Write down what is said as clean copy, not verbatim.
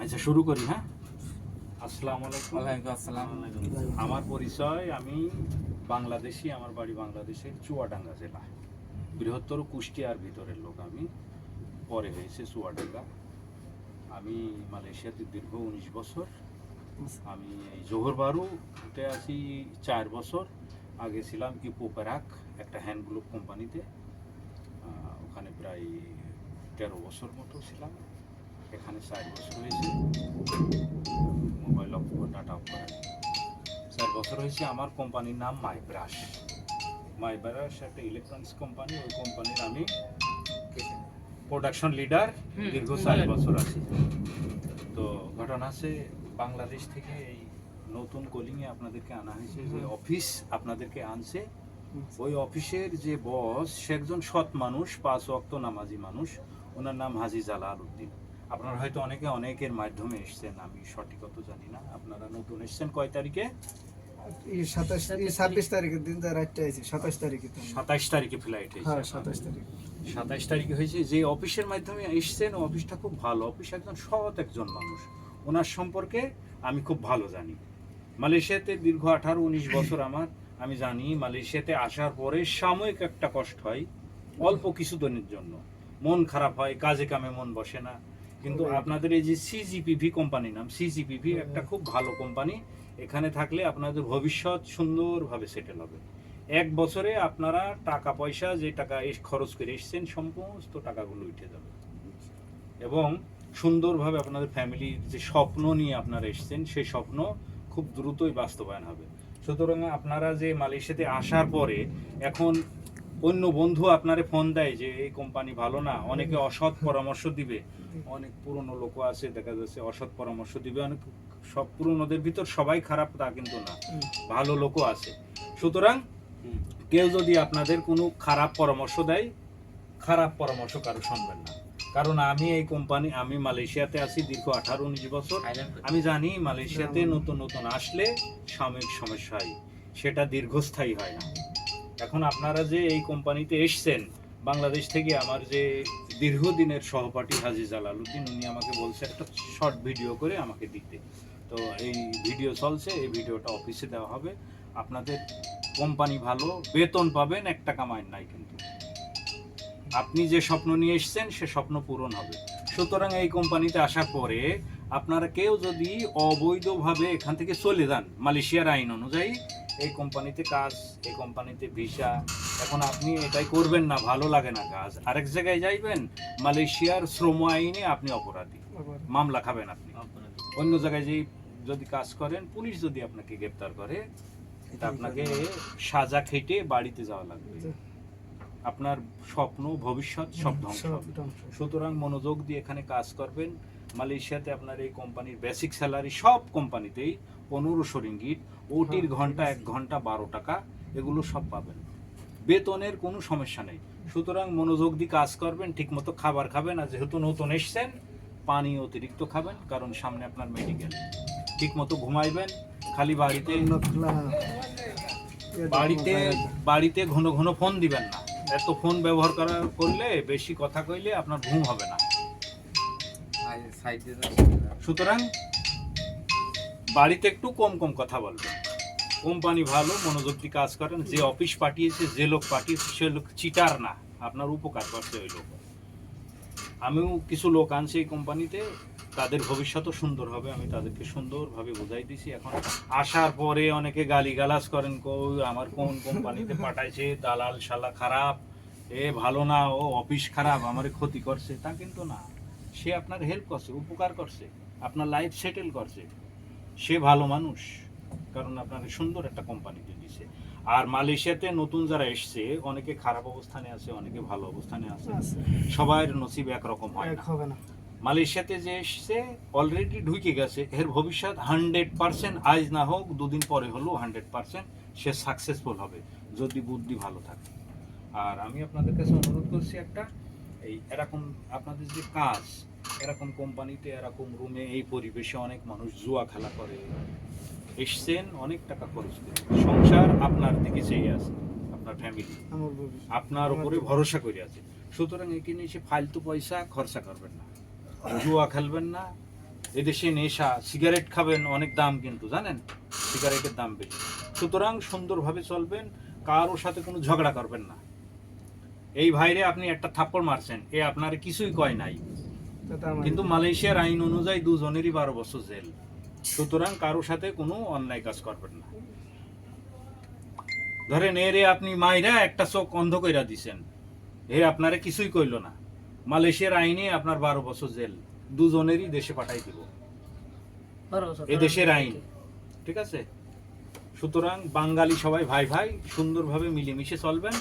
আচ্ছা শুরু করি। হ্যাঁ, আসসালামু আলাইকুম। ওয়ালাইকুম আসসালাম। আমার পরিচয়, আমি বাংলাদেশি, আমার বাড়ি বাংলাদেশের চুয়াডাঙ্গা জেলা, বৃহত্তর কুষ্টিয়ার ভিতরের লোক। আমি পরে হয়েছে চুয়াডাঙ্গা। আমি মালয়েশিয়াতে দীর্ঘ 19 বছর। আমি এই জোহর বারুতে আছি 4 বছর। আগে ছিলাম ইপোপেরাক, একটা হ্যান্ড গ্লোভ কোম্পানিতে। ওখানে প্রায় 13 বছর মতো ছিলাম। এখানে 4 বছর হয়েছে মোবাইল অফ ডাটা অফ করা। 4 বছর হয়েছে। আমার কোম্পানির নাম মাইব্রাশ। মাইব্রাশ একটা ইলেকট্রনিক্স কোম্পানি। ওই কোম্পানির আমি প্রোডাকশন লিডার, দীর্ঘ 4 বছর আছি। তো ঘটনা আছে, বাংলাদেশ থেকে এই নতুন কলিংয়ে আপনাদেরকে আনা হয়েছে, যে অফিস আপনাদেরকে আনছে। ওই অফিসের যে বস, সে একজন সৎ মানুষ, 5 ওয়াক্ত নামাজি মানুষ। ওনার নাম হাজী জালাল উদ্দিন। আপনারা হয়তো অনেকের মাধ্যমে এসছেন, আমি সঠিকত জানি না। আপনারা নতুন এসছেন কয় তারিখে? 26 তারিখের দিন রাতটা হয়েছে, 27 তারিখে। 27 তারিখে ফ্লাইট হয়েছে। হ্যাঁ, 27 তারিখ। 27 তারিখে হয়েছে। যে অফিসের মাধ্যমে এসছেন, অফিসটা খুব ভালো অফিস, একজন সৎ একজন মানুষ। ওনার সম্পর্কে আমি খুব ভালো জানি। মালয়েশিয়াতে দীর্ঘ 18-19 বছর আমার। আমি জানি মালয়েশিয়াতে আসার পরে সাময়িক একটা কষ্ট হয়, অল্প কিছু দিনের জন্য মন খারাপ হয়, কাজে কামে মন বসে না। কিন্তু আপনাদের এই যে সিজিপিভি কোম্পানি, নাম সিজিপিভি, একটা খুব ভালো কোম্পানি। এখানে থাকলে আপনাদের ভবিষ্যৎ সুন্দরভাবে সেটেল হবে। 1 বছরে আপনারা টাকা পয়সা, যে টাকা খরচ করে এসছেন, সমস্ত টাকাগুলো উঠে যাবে এবং সুন্দরভাবে আপনাদের ফ্যামিলির যে স্বপ্ন নিয়ে আপনারা এসছেন, সেই স্বপ্ন খুব দ্রুতই বাস্তবায়ন হবে। সুতরাং আপনারা যে মালয়েশিয়াতে আসার পরে এখন অন্য বন্ধু আপনারে ফোন দেয় যে এই কোম্পানি ভালো না, অনেকে অসৎ পরামর্শ দিবে। অনেক পুরনো লোক আছে, দেখা যাচ্ছে অসৎ পরামর্শ দিবে। অনেক, সব পুরনোদের ভিতর সবাই খারাপ তা কিন্তু না, ভালো লোকও আছে। সুতরাং কেউ যদি আপনাদের কোনো খারাপ পরামর্শ দেয়, খারাপ পরামর্শ কারো শুনবেন না। কারণ আমি এই কোম্পানি, আমি মালয়েশিয়াতে আছি দীর্ঘ 18-19 বছর। আমি জানি মালয়েশিয়াতে নতুন নতুন আসলে সাময়িক সমস্যা হয়, সেটা দীর্ঘস্থায়ী হয় না। এখন আপনারা যে এই কোম্পানিতে এসছেন, বাংলাদেশ থেকে আমার যে দীর্ঘদিনের সহপাঠী হাজী জালাল উদ্দিন, উনি আমাকে বলছে একটা শর্ট ভিডিও করে আমাকে দিতে। তো এই ভিডিও চলছে, এই ভিডিওটা অফিসে দেওয়া হবে। আপনাদের কোম্পানি ভালো, বেতন পাবেন, 1 টাকা মাইন নাই। কিন্তু আপনি যে স্বপ্ন নিয়ে এসছেন, সে স্বপ্ন পূরণ হবে। সুতরাং এই কোম্পানিতে আসার পরে আপনারা কেউ যদি অবৈধভাবে এখান থেকে চলে যান, মালয়েশিয়ার আইন অনুযায়ী এই কোম্পানিতে কাজ, এই কোম্পানিতে ভিসা, এখন আপনি এটাই করবেন না, ভালো লাগে না কাজ, আরেক জায়গায় যাইবেন, মালয়েশিয়ার শ্রম আইনে আপনি অপরাধী, মামলা খাবেন আপনি। অন্য জায়গায় যদি কাজ করেন, পুলিশ যদি আপনাকে গ্রেপ্তার করে, আপনাকে সাজা খেটে বাড়িতে যাওয়া লাগবে। আপনার স্বপ্ন, ভবিষ্যৎ সব ধ্বংস হবে। সুতরাং মনোযোগ দিয়ে এখানে কাজ করবেন। মালয়েশিয়াতে আপনার এই কোম্পানির বেসিক স্যালারি সব কোম্পানিতেই 1500 রিঙ্গিট, ওটির ঘন্টা 1 ঘন্টা 12 টাকা, এগুলো সব পাবেন। বেতনের কোনো সমস্যা নেই। সুতরাং মনোযোগ দিয়ে কাজ করবেন, ঠিকমতো খাবার খাবেন। আর যেহেতু নতুন এসছেন, পানি অতিরিক্ত খাবেন, কারণ সামনে আপনার মেডিকেল। ঠিকমতো ঘুমাইবেন। খালি বাড়িতে ঘন ঘন ফোন দিবেন না। এত ফোন ব্যবহার করলে, বেশি কথা কইলে আপনার ঘুম হবে না। সুতরাং বাড়িতে একটু কম কথা বলবেন। কোম্পানি ভালো, মনোযোগ দিয়ে কাজ করেন। যে অফিস পাঠিয়েছে, যে লোক পাঠিয়েছে, সে লোক চিটার না, আপনার উপকার করছে ওই লোক। আমিও কিছু লোক আনছি এই কোম্পানিতে, তাদের ভবিষ্যৎও সুন্দর হবে, আমি তাদেরকে সুন্দরভাবে বোঝাই দিছি। এখন আসার পরে অনেকে গালিগালাজ করেন, আমার কোন কোম্পানিতে পাঠাইছে, দালাল শালা খারাপ, এ ভালো না, ও অফিস খারাপ, আমার ক্ষতি করছে। তা কিন্তু না, সে আপনার হেল্প করছে, উপকার করছে, আপনার লাইফ সেটেল করছে, সে ভালো মানুষ, কারণ আপনাকে সুন্দর একটা কোম্পানিতে দিছে। আর মালয়েশিয়াতে নতুন যারা এসছে, অনেকে খারাপ অবস্থানে আছে, অনেকে ভালো অবস্থানে আছে, সবার নসিব একরকম হয় না। মালয়েশিয়াতে যে এসছে, অলরেডি ঢুকে গেছে, এর ভবিষ্যৎ 100%, আজ না হোক 2 দিন পরে হলেও 100% সে সাকসেসফুল হবে, যদি বুদ্ধি ভালো থাকে। আর আমি আপনাদের কাছে অনুরোধ করছি একটা, এরকম আপনাদের যে কাজ, এরকম কোম্পানিতে, এরকম রুমে, এই পরিবেশে অনেক মানুষ জুয়া খেলা করে এসছেন, অনেক টাকা খরচ করে। সংসার আপনার দিকে চেয়ে আছে, আপনার ফ্যামিলি আপনার উপরে ভরসা করে আছে। সুতরাং এখানে এসে ফালতু পয়সা খরচা করবেন না, জুয়া খেলবেন না, এদেশে নেশা, সিগারেট খাবেন অনেক দাম কিন্তু জানেন, সিগারেটের দাম বেশি। সুতরাং সুন্দরভাবে চলবেন, কারোর সাথে কোনো ঝগড়া করবেন না। এই ভাইরে আপনি একটা থাপ্পড় মারছেন, এ আপনার কিছুই কয় নাই, কথা আমার কিন্তু মালয়েশিয়ার আইন অনুযায়ী দুজনেরই 12 বছর জেল। সুতরাং কারোর সাথে কোনো অন্যায় কাজ করবেন না। ধরেন এরে আপনি মাইরা একটা চোখ অন্ধ কইরা দিছেন, এ আপনারে কিছুই কইল না, মালয়েশিয়ার আইনে আপনার 12 বছর জেল, দুজনেরই দেশে পাঠাই দিব, এ দেশের আইন, ঠিক আছে? সুতরাং বাঙালি সবাই ভাই ভাই, সুন্দরভাবে মিলেমিশে চলবেন।